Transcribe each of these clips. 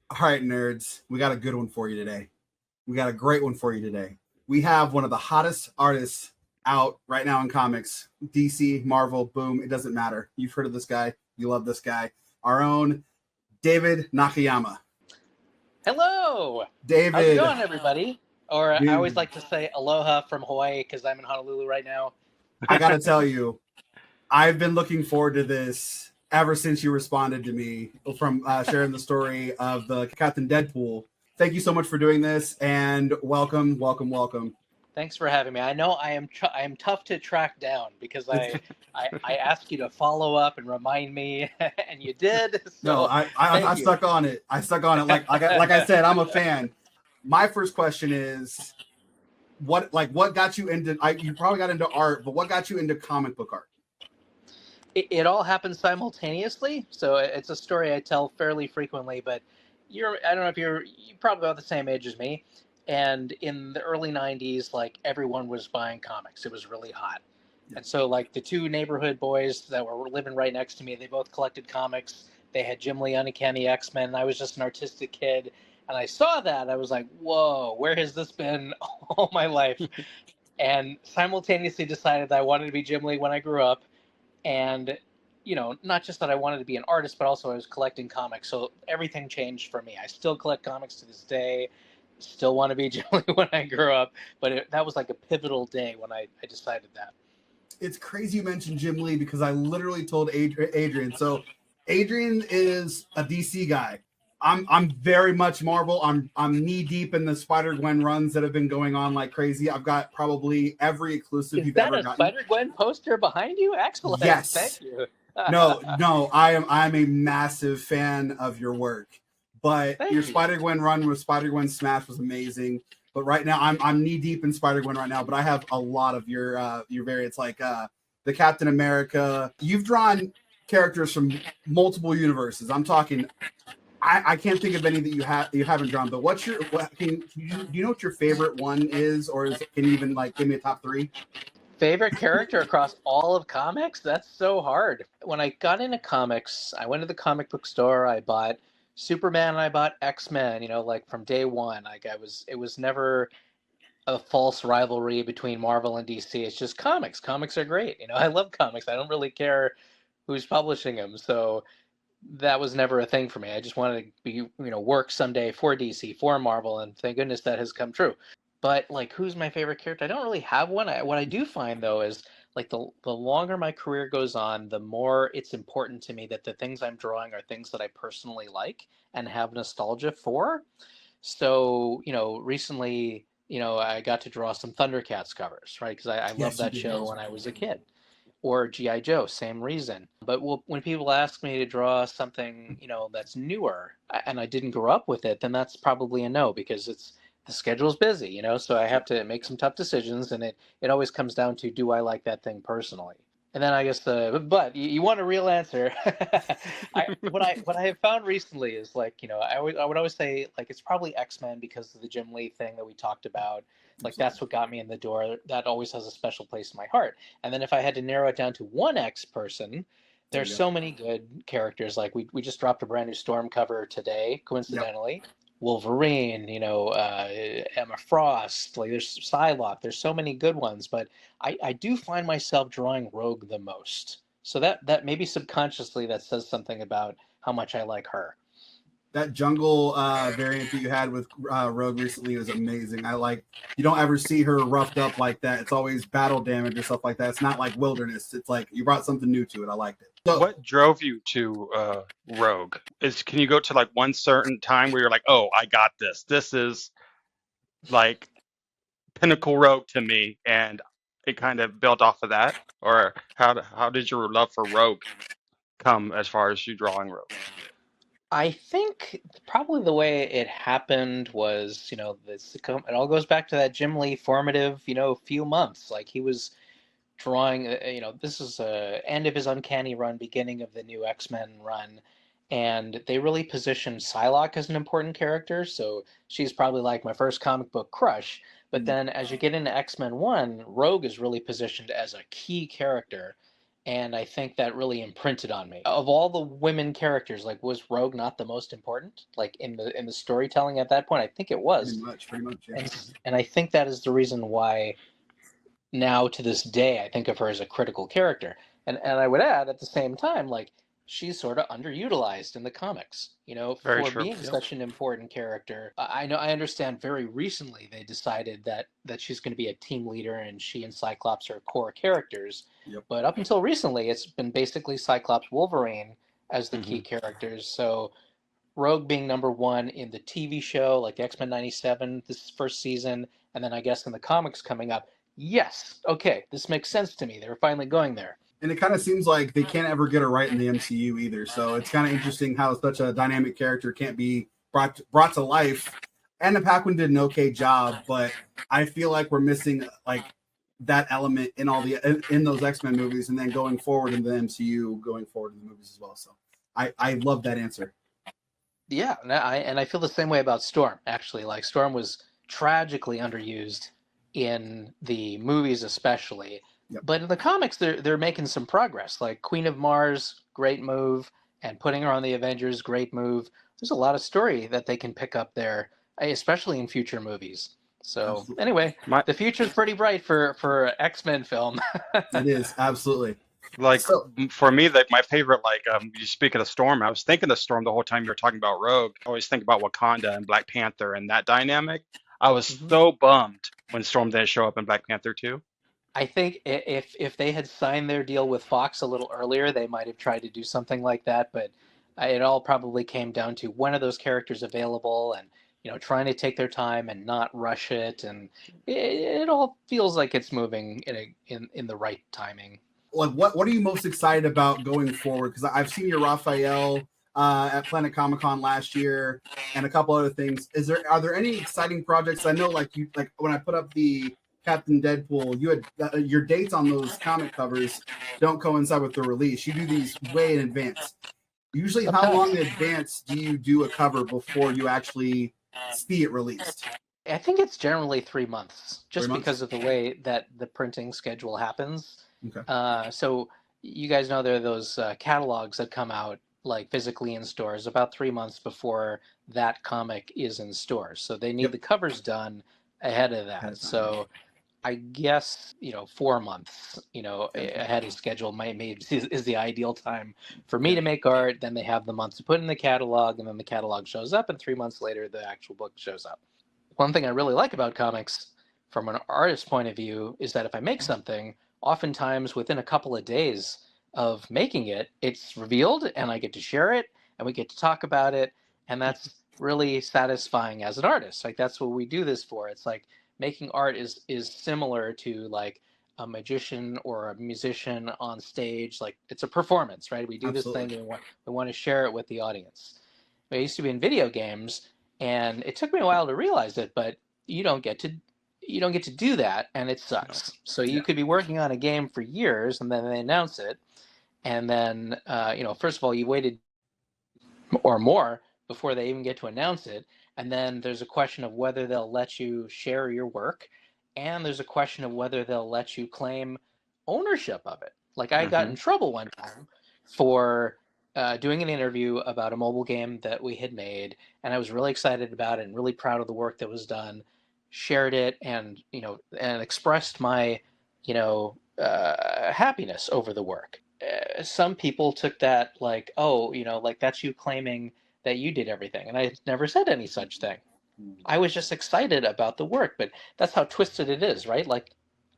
All right, nerds, we got a good one for you today. We got a great one for you today. We have one of the hottest artists out right now in comics. DC, Marvel, boom, it doesn't matter. You've heard of this guy. You love this guy. Our own David Nakayama. Hello! How's it David, going, everybody? Or I always dude, like to say aloha from Hawaii because I'm in Honolulu right now. I got to tell you, I've been looking forward to this ever since you responded to me from sharing the story of the Captain Deadpool. Thank you so much for doing this, and welcome, welcome, welcome. Thanks for having me. I know I am tough to track down because It's, I asked you to follow up and remind me, and you did. no, So I thank you. stuck on it. I stuck on it. Like I said, I'm a fan. My first question is, what got you into? You probably got into art, but what got you into comic book art? It all happened simultaneously, so it's a story I tell fairly frequently. But I don't know if you're probably about the same age as me. And in the early '90s, like everyone was buying comics. It was really hot. And so, like the two neighborhood boys that were living right next to me, they both collected comics. They had Jim Lee Uncanny X-Men. I was just an artistic kid, and I saw that. I was like, "Whoa, where has this been all my life?" And simultaneously decided that I wanted to be Jim Lee when I grew up. And not just that I wanted to be an artist, but also I was collecting comics. So everything changed for me. I still collect comics to this day. Still want to be Jim Lee when I grew up, but that was like a pivotal day when I decided that. It's crazy you mentioned Jim Lee because I literally told Adrian. So Adrian is a DC guy. I'm very much Marvel. I'm knee deep in the Spider-Gwen runs that have been going on like crazy. I've got probably every exclusive Is you've that ever a gotten. Spider-Gwen poster behind you? Excellent. Thank Yes. you. No, I'm a massive fan of your work. But your Thank you. Spider-Gwen run with Spider-Gwen Smash was amazing. But right now I'm knee deep in Spider-Gwen right now, but I have a lot of your variants like the Captain America. You've drawn characters from multiple universes. I'm talking I can't think of any that you haven't drawn, but what's your do you know what your favorite one is, or can you even like give me a top three? Favorite character across all of comics? That's so hard. When I got into comics, I went to the comic book store. I bought Superman and I bought X-Men, like from day one. Like it was never a false rivalry between Marvel and DC. It's just comics. Comics are great. I love comics. I don't really care who's publishing them. So that was never a thing for me. I just wanted to be, work someday for DC, for Marvel, and thank goodness that has come true. But like, who's my favorite character? I don't really have one. What I do find though is like the longer my career goes on, the more it's important to me that the things I'm drawing are things that I personally like and have nostalgia for. So recently, I got to draw some Thundercats covers, right? Because I loved Yes, you that did. show when I was a kid, or GI Joe, same reason. But when people ask me to draw something, that's newer, and I didn't grow up with it, then that's probably a no because the schedule's busy, so I have to make some tough decisions, and it always comes down to, do I like that thing personally? And then I guess but you want a real answer. What I have found recently is like, I would always say like it's probably X-Men because of the Jim Lee thing that we talked about. Like Absolutely. that's what got me in the door. That always has a special place in my heart. And then if I had to narrow it down to one X person, There there's you go. so many good characters. Like we just dropped a brand new Storm cover today, Yep. coincidentally. Wolverine, Emma Frost, like there's Psylocke, there's so many good ones, but I do find myself drawing Rogue the most. So that maybe subconsciously that says something about how much I like her. That jungle variant that you had with Rogue recently was amazing. I like you don't ever see her roughed up like that. It's always battle damage or stuff like that. It's not like wilderness. It's like you brought something new to it. I liked it. So What drove you to Rogue? Can you go to like one certain time where you're like, oh, I got this. This is like pinnacle Rogue to me, and it kind of built off of that? Or how did your love for Rogue come as far as you drawing Rogue? I think probably the way it happened was, it all goes back to that Jim Lee formative, few months. Like he was drawing, this is end of his Uncanny run, beginning of the new X-Men run, and they really positioned Psylocke as an important character. So she's probably like my first comic book crush. But then as you get into X-Men 1, Rogue is really positioned as a key character. and I think that really imprinted on me. Of all the women characters, like, was Rogue not the most important? Like, in the storytelling at that point, I think it was. Pretty much, yeah. And I think that is the reason why now to this day I think of her as a critical character. And I would add at the same time, like, she's sort of underutilized in the comics, Very for true. being Yep. such an important character. I understand very recently they decided that she's going to be a team leader and she and Cyclops are core characters. Yep. But up until recently, it's been basically Cyclops, Wolverine as the key characters. So Rogue being number one in the TV show, like X-Men 97, this first season, and then I guess in the comics coming up. Yes, okay, this makes sense to me. They were finally going there. And it kind of seems like they can't ever get her right in the MCU either. So it's kind of interesting how such a dynamic character can't be brought to life. Anna Paquin did an okay job, but I feel like we're missing like that element in in those X-Men movies, and then going forward in the MCU, going forward in the movies as well. So I love that answer. Yeah, and I feel the same way about Storm, actually. Like, Storm was tragically underused in the movies especially. Yep. But in the comics, they're making some progress. Like Queen of Mars, great move, and putting her on the Avengers, great move. There's a lot of story that they can pick up there, especially in future movies. So Absolutely. Anyway, the future's pretty bright for X-Men film. It is, absolutely. Like, for me, like, my favorite, like, you speaking of Storm, I was thinking of Storm the whole time you were talking about Rogue. I always think about Wakanda and Black Panther and that dynamic. I was so bummed when Storm didn't show up in Black Panther 2. I think if they had signed their deal with Fox a little earlier, they might have tried to do something like that. But it all probably came down to when are those characters available, and trying to take their time and not rush it. And it all feels like it's moving in the right timing. Like, what are you most excited about going forward? Because I've seen your Raphael at Planet Comic Con last year, and a couple other things. Are there any exciting projects? I know, like when I put up the Captain Deadpool, you had your dates on those comic covers don't coincide with the release. You do these way in advance. Usually, how long in advance do you do a cover before you actually see it released? I think it's generally 3 months, just 3 months? because of the way that the printing schedule happens. Okay. So you guys know there are those catalogs that come out like physically in stores about 3 months before that comic is in stores. So they need the covers done ahead of that. So I guess 4 months ahead of schedule maybe is the ideal time for me to make art. Then they have the months to put in the catalog, and then the catalog shows up, and 3 months later the actual book shows up. One thing I really like about comics from an artist's point of view is that if I make something, oftentimes within a couple of days of making it, it's revealed and I get to share it and we get to talk about it, and that's really satisfying as an artist. Like, that's what we do this for. It's like making art is similar to like a magician or a musician on stage. Like, it's a performance, right? We do Absolutely. this thing and we want to share it with the audience. I used to be in video games, and it took me a while to realize it, but you don't get to do that, and it sucks. So you could be working on a game for years, and then they announce it, and then first of all, you waited or more before they even get to announce it, and then there's a question of whether they'll let you share your work, and there's a question of whether they'll let you claim ownership of it. Like, I got in trouble one time for doing an interview about a mobile game that we had made, and I was really excited about it and really proud of the work that was done. Shared it and expressed my happiness over the work. Some people took that like, oh, like that's you claiming that you did everything, and I never said any such thing. I was just excited about the work, but that's how twisted it is, right? Like,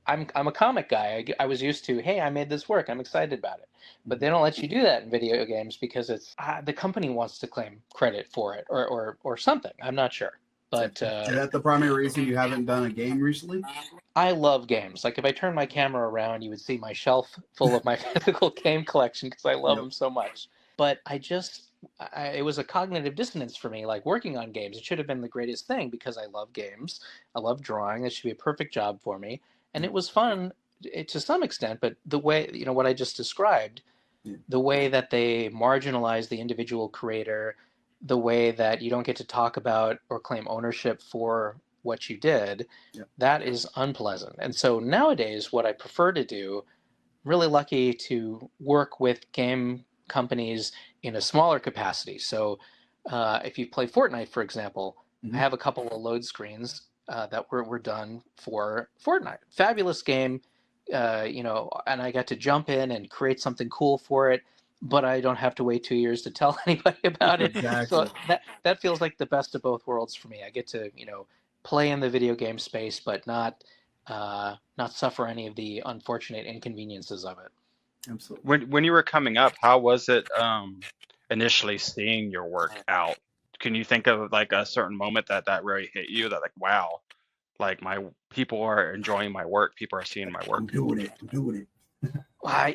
I'm a comic guy. I was used to, hey, I made this work, I'm excited about it. But they don't let you do that in video games because it's the company wants to claim credit for it or something. I'm not sure. But is that the primary reason you haven't done a game recently? I love games. Like, if I turn my camera around, you would see my shelf full of my physical game collection because I love them so much. But it was a cognitive dissonance for me, like, working on games. It should have been the greatest thing because I love games. I love drawing. It should be a perfect job for me. And it was fun to some extent, but the way, what I just described, the way that they marginalize the individual creator, the way that you don't get to talk about or claim ownership for what you did, that is unpleasant. And so nowadays, what I prefer to do really lucky to work with game companies in a smaller capacity. So if you play Fortnite, for example, I have a couple of load screens that were done for Fortnite. Fabulous game, and I got to jump in and create something cool for it, but I don't have to wait 2 years to tell anybody about it. Exactly. So that feels like the best of both worlds for me. I get to, play in the video game space, but not suffer any of the unfortunate inconveniences of it. Absolutely. When you were coming up, how was it initially seeing your work out? Can you think of like a certain moment that really hit you that like, wow, like my people are enjoying my work, people are seeing my I'm work? doing it. I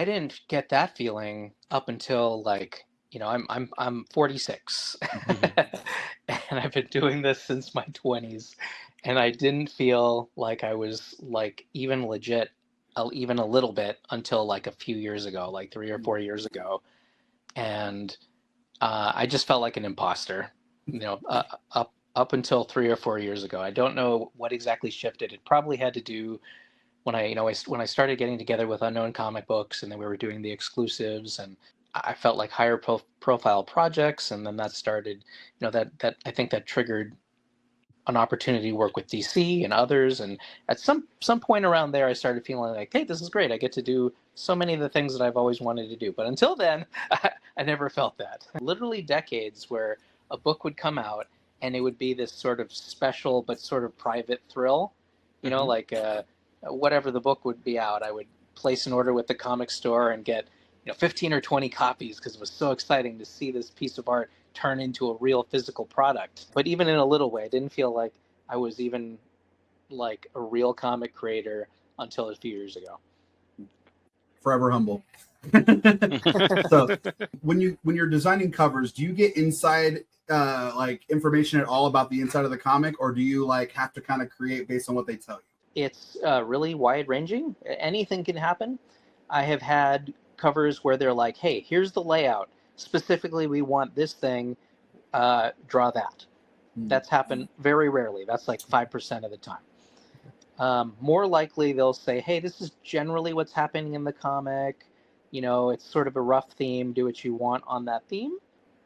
didn't get that feeling up until like, I'm 46 and I've been doing this since my 20s, and I didn't feel like I was like even legit even a little bit until like a few years ago, like 3 or 4 years ago. And I just felt like an imposter, up until 3 or 4 years ago. I don't know what exactly shifted. It probably had to do when when I started getting together with Unknown Comic Books, and then we were doing the exclusives, and I felt like higher profile projects, and then that started, that I think that triggered an opportunity to work with DC and others, and at some point around there, I started feeling like, hey, this is great. I get to do so many of the things that I've always wanted to do. But until then, I never felt that. Literally decades where a book would come out and it would be this sort of special but sort of private thrill, like whatever the book would be out, I would place an order with the comic store and get 15 or 20 copies because it was so exciting to see this piece of art turn into a real physical product. But even in a little way, I didn't feel like I was even like a real comic creator until a few years ago. Forever humble. So when you're designing covers, do you get inside like information at all about the inside of the comic, or do you like have to kind of create based on what they tell you? It's really wide ranging. Anything can happen. I have had covers where they're like, hey, here's the layout. Specifically, we want this thing, draw that. That's happened very rarely. That's like 5% of the time. More likely, they'll say, hey, this is generally what's happening in the comic. It's sort of a rough theme. Do what you want on that theme.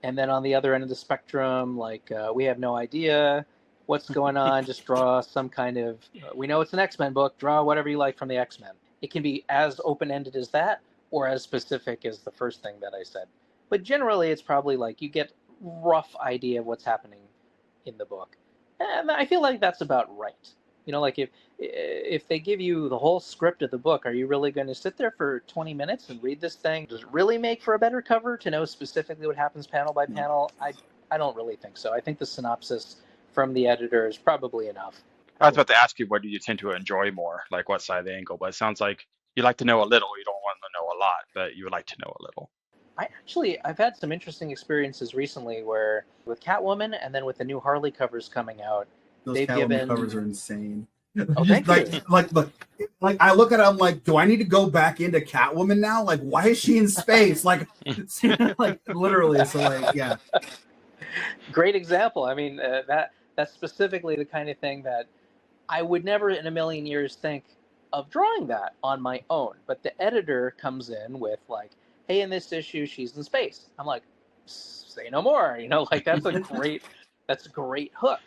And then on the other end of the spectrum, like, we have no idea what's going on. Just draw some kind of, we know it's an X-Men book. Draw whatever you like from the X-Men. It can be as open-ended as that or as specific as the first thing that I said. But generally, it's probably like you get rough idea of what's happening in the book. And I feel like that's about right. Like if they give you the whole script of the book, are you really going to sit there for 20 minutes and read this thing? Does it really make for a better cover to know specifically what happens panel by panel? I don't really think so. I think the synopsis from the editor is probably enough. I was about to ask you, what do you tend to enjoy more, like what side of the angle? But it sounds like you like to know a little. You don't want to know a lot, but you would like to know a little. I've had some interesting experiences recently where with Catwoman and then with the new Harley covers coming out, Those they've Catwoman given. covers are insane. Oh, thank you. Like I look at it, I'm like, do I need to go back into Catwoman now? Like, why is she in space? Like literally. So like, yeah. Great example. I mean, that's specifically the kind of thing that I would never in a million years think of drawing that on my own. But the editor comes in with like, hey, in this issue, she's in space. I'm like, say no more. Like that's a great hook.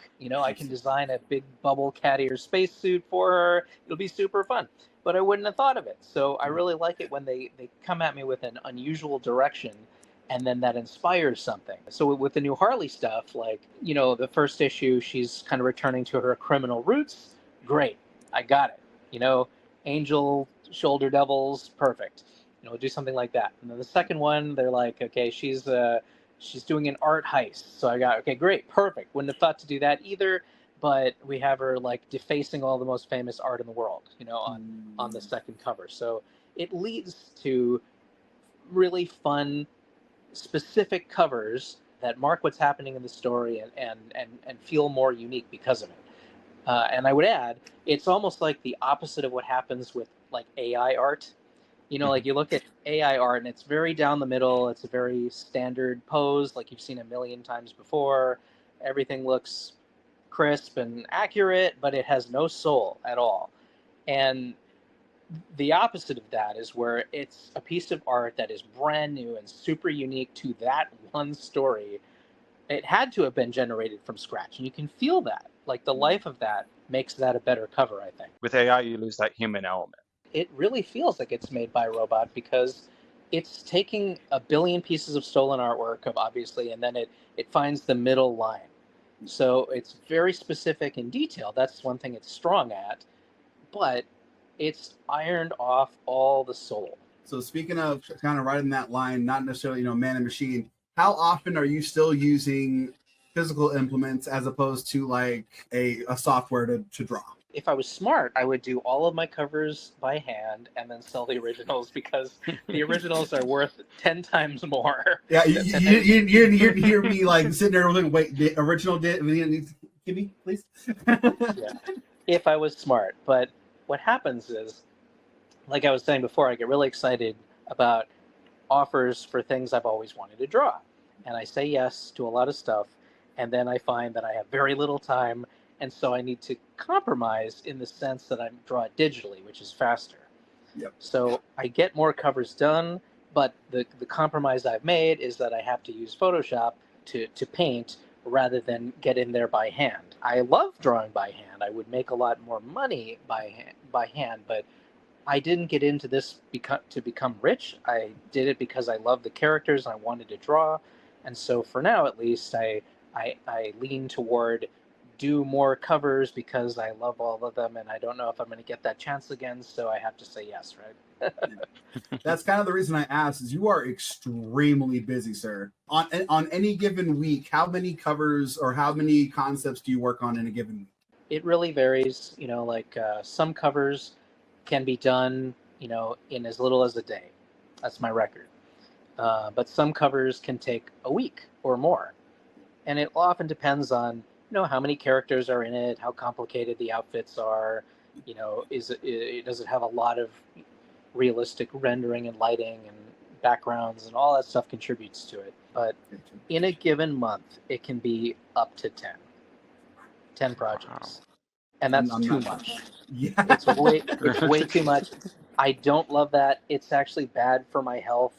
I can design a big bubble cat ear spacesuit for her. It'll be super fun. But I wouldn't have thought of it. So I really like it when they come at me with an unusual direction and then that inspires something. So with the new Harley stuff, like, the first issue, she's kind of returning to her criminal roots. Great. I got it. Angel, shoulder devils, perfect. Do something like that. And then the second one, they're like, okay, she's doing an art heist. So I got, okay, great, perfect. Wouldn't have thought to do that either, but we have her like defacing all the most famous art in the world, on the second cover. So it leads to really fun, specific covers that mark what's happening in the story and feel more unique because of it. And I would add, it's almost like the opposite of what happens with like AI art. Like you look at AI art and it's very down the middle. It's a very standard pose, like you've seen a million times before. Everything looks crisp and accurate, but it has no soul at all. And The opposite of that is where it's a piece of art that is brand new and super unique to that one story. It had to have been generated from scratch, and you can feel that. Like the life of that makes that a better cover, I think. With AI, you lose that human element. It really feels like it's made by a robot because it's taking a billion pieces of stolen artwork, of obviously, and then it finds the middle line. So it's very specific in detail. That's one thing it's strong at, but it's ironed off all the soul. So speaking of kind of riding that line, not necessarily, man and machine, how often are you still using physical implements as opposed to like a software to draw? If I was smart, I would do all of my covers by hand and then sell the originals, because the originals are worth 10 times more. Yeah, you hear me like sitting there looking, wait, the original did, give me, please? Yeah. If I was smart. But what happens is, like I was saying before, I get really excited about offers for things I've always wanted to draw. And I say yes to a lot of stuff, and then I find that I have very little time, and so I need to compromise in the sense that I draw it digitally, which is faster. Yep. So I get more covers done, but the compromise I've made is that I have to use Photoshop to paint rather than get in there by hand. I love drawing by hand. I would make a lot more money by hand, but I didn't get into this to become rich. I did it because I love the characters and I wanted to draw. And so for now, at least, I lean toward do more covers because I love all of them, and I don't know if I'm going to get that chance again, so I have to say yes, right? That's kind of the reason I asked, is you are extremely busy, sir. On any given week, how many covers or how many concepts do you work on in a given week? It really varies. Some covers can be done, in as little as a day. That's my record. But some covers can take a week or more. And it often depends on, how many characters are in it, how complicated the outfits are, does it have a lot of realistic rendering and lighting and backgrounds, and all that stuff contributes to it. But in a given month, it can be up to 10 projects. And that's too much. Yeah. It's way too much. I don't love that. It's actually bad for my health.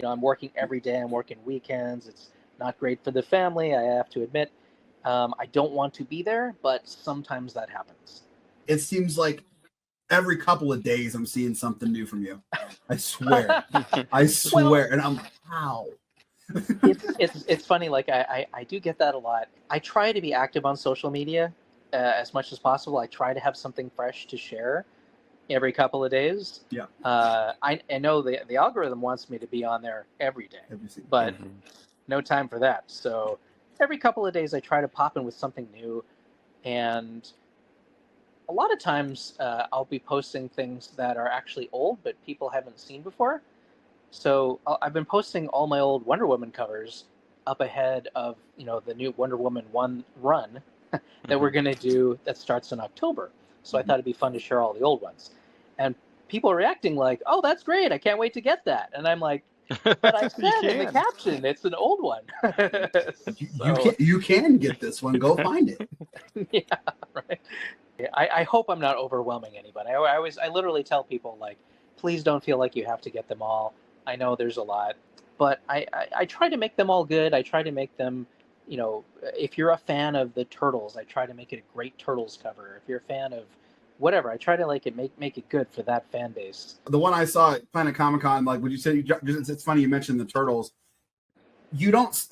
I'm working every day. I'm working weekends. It's not great for the family, I have to admit. I don't want to be there, but sometimes that happens. It seems like every couple of days I'm seeing something new from you. I swear. I swear. Well, and I'm like, wow. It's funny. Like I do get that a lot. I try to be active on social media as much as possible. I try to have something fresh to share every couple of days. Yeah. I know the algorithm wants me to be on there every day, but no time for that. So every couple of days I try to pop in with something new, and a lot of times I'll be posting things that are actually old but people haven't seen before. So I've been posting all my old Wonder Woman covers up ahead of the new Wonder Woman 1 run that we're going to do that starts in October. So I thought it'd be fun to share all the old ones. And people are reacting like, oh, that's great. I can't wait to get that. And I'm like, but I said in the caption, it's an old one. You can get this one. Go find it. Yeah, right. I hope I'm not overwhelming anybody. I literally tell people, like, please don't feel like you have to get them all. I know there's a lot, but I try to make them all good. I try to make them, if you're a fan of the Turtles, I try to make it a great Turtles cover. If you're a fan of whatever, I try to make it good for that fan base. The one I saw at Planet Comic-Con, like when you said, it's funny you mentioned the Turtles. You don't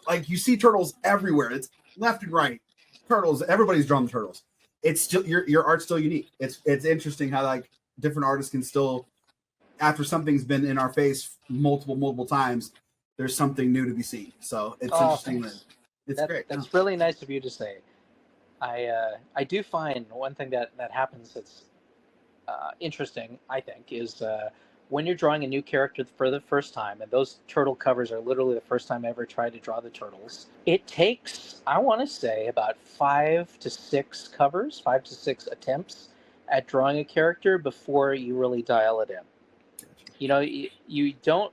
like you see Turtles everywhere. It's left and right. Turtles. Everybody's drawn the Turtles. It's still your art's still unique. It's interesting how like different artists can still, after something's been in our face multiple times, there's something new to be seen. So it's interesting. It's great. That's really nice of you to say. I do find one thing that happens that's interesting, I think, is when you're drawing a new character for the first time, and those turtle covers are literally the first time I ever tried to draw the turtles, it takes, I want to say, about 5 to 6 covers, 5 to 6 attempts at drawing a character before you really dial it in. You don't,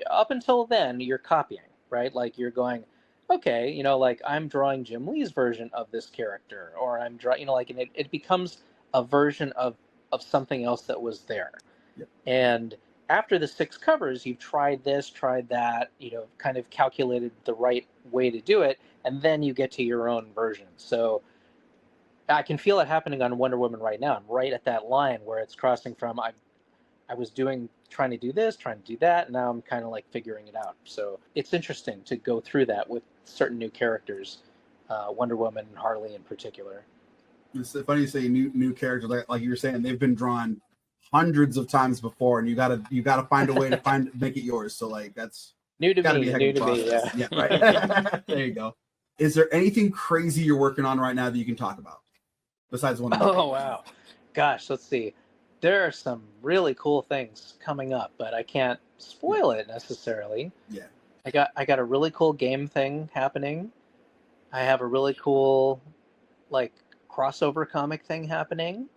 up until then, you're copying, right? Like you're going, okay, like I'm drawing Jim Lee's version of this character, or I'm drawing, and it becomes a version of of something else that was there. Yep. And after the 6 covers, you've tried this, tried that, kind of calculated the right way to do it, and then you get to your own version. So I can feel it happening on Wonder Woman right now. I'm right at that line where it's crossing from I was trying to do this, trying to do that, and now I'm kind of like figuring it out. So it's interesting to go through that with certain new characters, Wonder Woman and Harley in particular. It's funny you say new characters, like you were saying, they've been drawn hundreds of times before, and you gotta find a way to make it yours. So like that's new to gotta me, be a heck new of a to me, process. yeah. Right. There you go. Is there anything crazy you're working on right now that you can talk about besides one? Oh wow, gosh, let's see. There are some really cool things coming up, but I can't spoil it necessarily. Yeah. I got a really cool game thing happening. I have a really cool like crossover comic thing happening.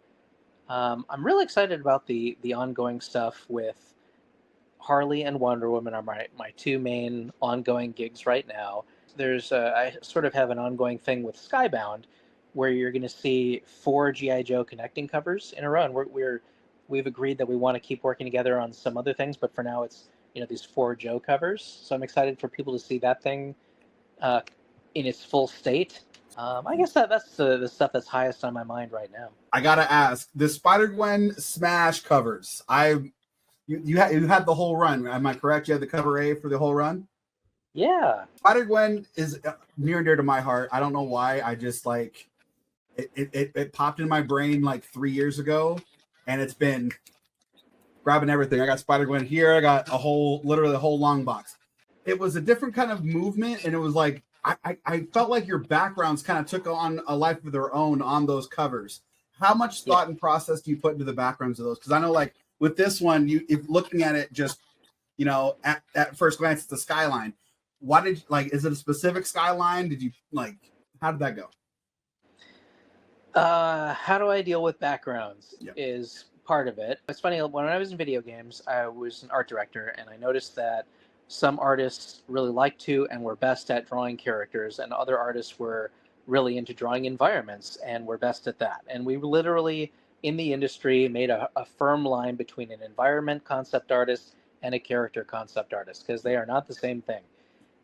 I'm really excited about the ongoing stuff with Harley and Wonder Woman are my 2 main ongoing gigs right now. I sort of have an ongoing thing with Skybound, where you're going to see 4 GI Joe connecting covers in a row, and we've agreed that we want to keep working together on some other things, but for now it's these 4 Joe covers. So I'm excited for people to see that thing in its full state. I guess that's the stuff that's highest on my mind right now. I gotta ask, the Spider-Gwen Smash covers. You had the whole run. Am I correct? You had the cover A for the whole run? Yeah. Spider-Gwen is near and dear to my heart. I don't know why. I just like it popped in my brain like 3 years ago, and it's been grabbing everything. I got Spider-Gwen here. I got literally a whole long box. It was a different kind of movement, and it was like I felt like your backgrounds kind of took on a life of their own on those covers. How much thought and process do you put into the backgrounds of those? Because I know, like with this one, if looking at it just at first glance, it's the skyline. Why did is it a specific skyline? Did you how did that go? How do I deal with backgrounds Yep. is part of it. It's funny, when I was in video games, I was an art director, and I noticed that some artists really liked to and were best at drawing characters, and other artists were really into drawing environments and were best at that. And we literally, in the industry, made a firm line between an environment concept artist and a character concept artist, because they are not the same thing.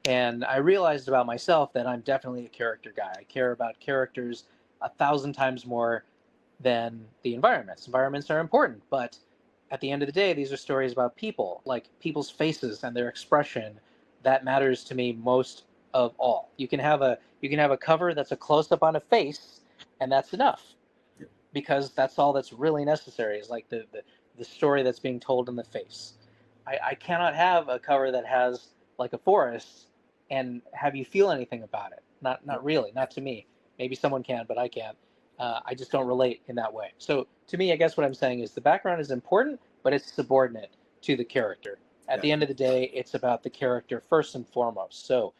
And I realized about myself that I'm definitely a character guy. I care about characters 1,000 times more than the environments. Environments are important, but at the end of the day, these are stories about people, like people's faces and their expression. That matters to me most of all. You can have a cover that's a close up on a face, and that's enough, because that's all that's really necessary is like the story that's being told in the face. I cannot have a cover that has like a forest and have you feel anything about it. Not really, not to me. Maybe someone can, but I can't. I just don't relate in that way. So to me, I guess what I'm saying is the background is important, but it's subordinate to the character. At the end of the day, it's about the character first and foremost. So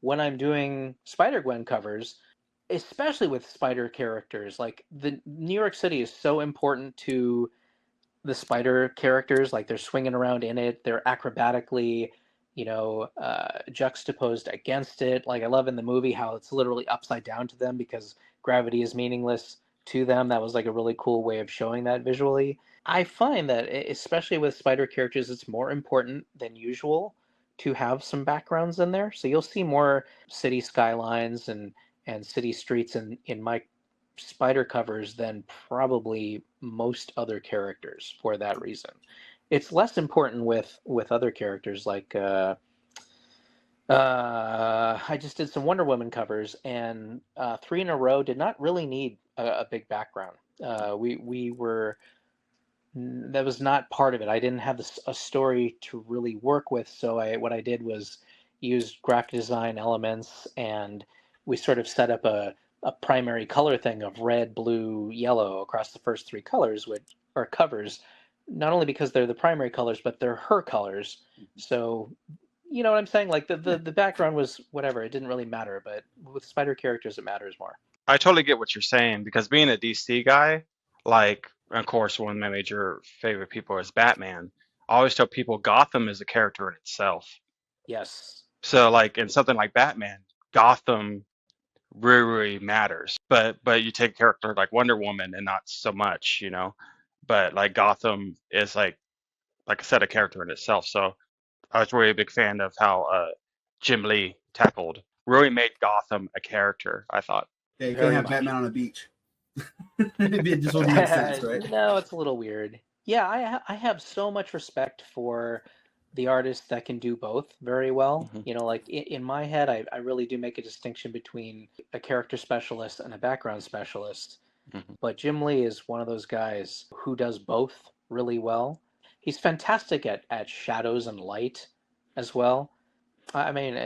when I'm doing Spider-Gwen covers, especially with spider characters, like the New York City is so important to the spider characters. Like they're swinging around in it, they're acrobatically juxtaposed against it. Like I love in the movie how it's literally upside down to them because gravity is meaningless to them. That was like a really cool way of showing that visually. I find that especially with spider characters, it's more important than usual to have some backgrounds in there. So you'll see more city skylines and city streets in my spider covers than probably most other characters for that reason. It's less important with other characters like I just did some Wonder Woman covers, and 3 in a row did not really need a big background. We were that was not part of it. I didn't have a story to really work with, so what I did was use graphic design elements, and we sort of set up a primary color thing of red, blue, yellow across the first 3 colors, which are covers, not only because they're the primary colors, but they're her colors. So, you know what I'm saying? Like the background was whatever. It didn't really matter, but with spider characters, it matters more. I totally get what you're saying because being a DC guy, like, of course, one of my major favorite people is Batman. I always tell people Gotham is a character in itself. Yes. So, like, in something like Batman, Gotham really, really matters. But you take a character like Wonder Woman and not so much, but like Gotham is like I said, a character in itself. So I was really a big fan of how Jim Lee really made Gotham a character, I thought. Yeah, you can't Very have much. Batman on a beach. It just wouldn't make sense, right? No, it's a little weird. Yeah, I have so much respect for the artists that can do both very well. Hmm. You know, like in my head, I really do make a distinction between a character specialist and a background specialist. Hmm. But Jim Lee is one of those guys who does both really well. He's fantastic at shadows and light as well. I mean,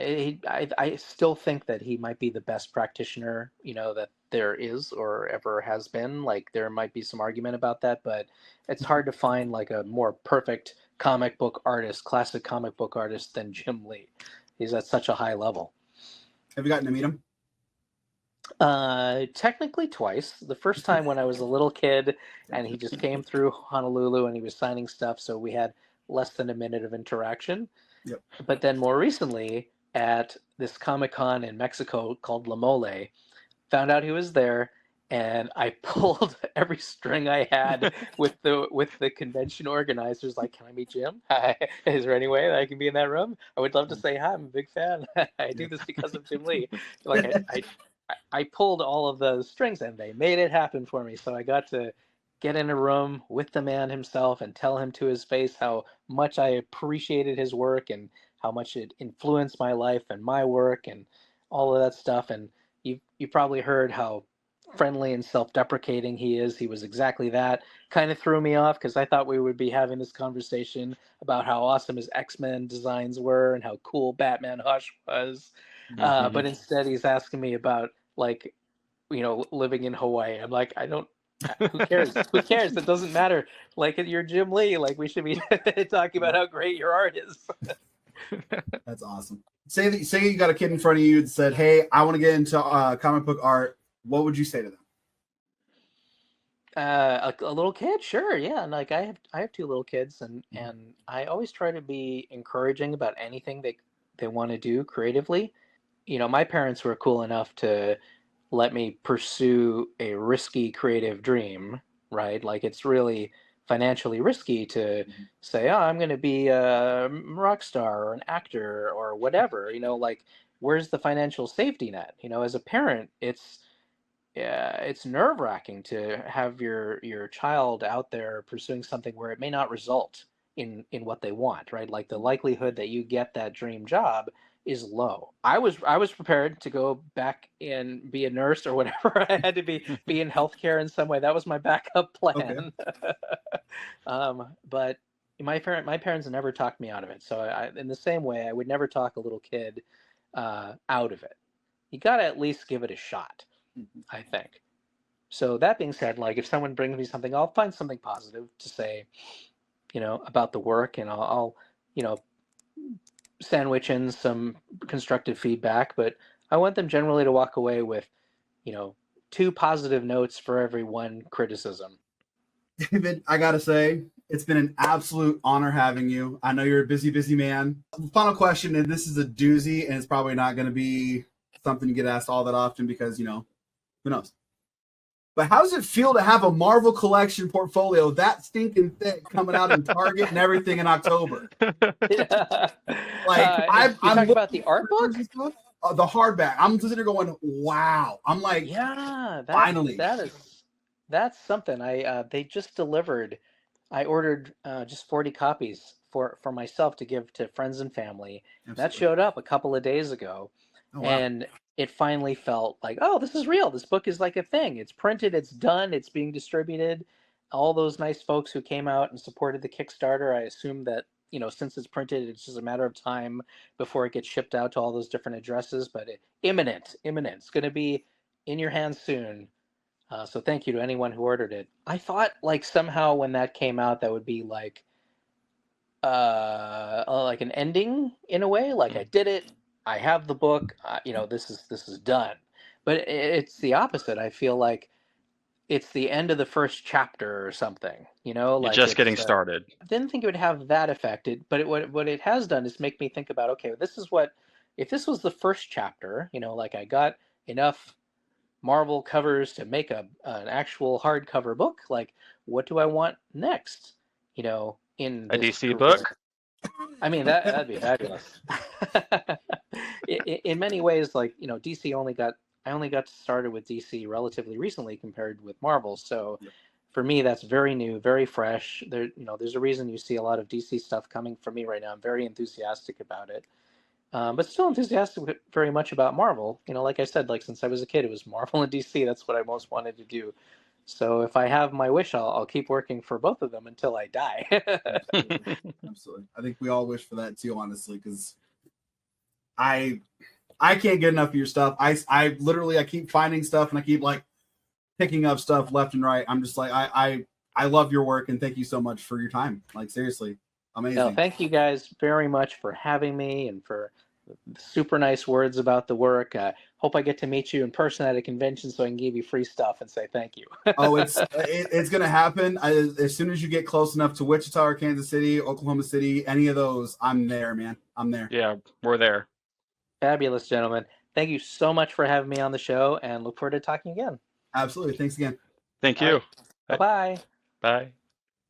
I still think that he might be the best practitioner, you know, that there is or ever has been. Like, there might be some argument about that, but it's hard to find like a more perfect comic book artist, classic comic book artist than Jim Lee. He's at such a high level. Have you gotten to meet him? Technically twice. The first time when I was a little kid and he just came through Honolulu and he was signing stuff, so we had less than a minute of interaction. Yep. But then more recently at this Comic-Con in Mexico called La Mole, found out he was there and I pulled every string I had with the convention organizers, like, can I meet Jim? Hi. Is there any way that I can be in that room? I would love to say hi. I'm a big fan. I do this because of Jim Lee. Like I pulled all of the strings and they made it happen for me. So I got to get in a room with the man himself and tell him to his face how much I appreciated his work and how much it influenced my life and my work and all of that stuff. And you probably heard how friendly and self-deprecating he is. He was exactly that. Kind of threw me off because I thought we would be having this conversation about how awesome his X-Men designs were and how cool Batman Hush was. But instead he's asking me about, like, you know, living in Hawaii. I'm like, I don't. Who cares? Who cares? It doesn't matter. Like, you're Jim Lee. Like, we should be talking about how great your art is. That's awesome. Say you got a kid in front of you that said, "Hey, I want to get into comic book art." What would you say to them? A little kid, sure, yeah. And like I have two little kids, and I always try to be encouraging about anything they want to do creatively. You know, my parents were cool enough to let me pursue a risky creative dream, right? Like, it's really financially risky to say, oh, I'm going to be a rock star or an actor or whatever, you know, like, where's the financial safety net? You know, as a parent, it's nerve-wracking to have your child out there pursuing something where it may not result in what they want, right? Like, the likelihood that you get that dream job is low. I was prepared to go back and be a nurse or whatever. I had to be in healthcare in some way. That was my backup plan. Okay. But my parents never talked me out of it. So in the same way, I would never talk a little kid out of it. You got to at least give it a shot, I think. So that being said, like, if someone brings me something, I'll find something positive to say, you know, about the work, and I'll you know, sandwich in some constructive feedback. But I want them generally to walk away with, you know, 2 positive notes for every 1 criticism. David, I gotta say, it's been an absolute honor having you. I know you're a busy man. Final question, and this is a doozy, and it's probably not going to be something you get asked all that often because, you know, who knows? But how does it feel to have a Marvel collection portfolio that stinking thick coming out in Target and everything in October? Like, I'm talking about the art book? The hardback. I'm sitting there going, wow. I'm like, yeah, finally. That's something. They just delivered. I ordered just 40 copies for myself to give to friends and family. Absolutely. That showed up a couple of days ago. Oh, wow. And it finally felt like, oh, this is real. This book is like a thing. It's printed, it's done, it's being distributed. All those nice folks who came out and supported the Kickstarter, I assume that, you know, since it's printed, it's just a matter of time before it gets shipped out to all those different addresses. But imminent. It's going to be in your hands soon. So thank you to anyone who ordered it. I thought, like, somehow when that came out, that would be like an ending in a way. Like, I did it. I have the book. You know, this is done. But it's the opposite. I feel like it's the end of the first chapter or something. You know, You're like, just getting started. I didn't think it would have that effect. But what it has done is make me think about, okay, this is what, if this was the first chapter. You know, like, I got enough Marvel covers to make an actual hardcover book. Like, what do I want next? You know, in A this DC career? book? I mean, that'd be fabulous. In many ways, like, you know, I only got started with DC relatively recently compared with Marvel. So for me, that's very new, very fresh. There's a reason you see a lot of DC stuff coming from me right now. I'm very enthusiastic about it. But still enthusiastic very much about Marvel. You know, like I said, like since I was a kid, it was Marvel and DC. That's what I most wanted to do. So if I have my wish, I'll keep working for both of them until I die. Absolutely. I think we all wish for that too, honestly, because I can't get enough of your stuff. I literally I keep finding stuff and I keep like picking up stuff left and right. I'm just like I love your work and thank you so much for your time. Like seriously, amazing. No, thank you guys very much for having me and for super nice words about the work. Hope I get to meet you in person at a convention so I can give you free stuff and say thank you. Oh, it's gonna happen as soon as you get close enough to Wichita or Kansas City, Oklahoma City, any of those. I'm there, man. I'm there. Yeah, we're there. Fabulous, gentlemen. Thank you so much for having me on the show and look forward to talking again. Absolutely. Thanks again. Thank you. Right. Bye-bye. Bye.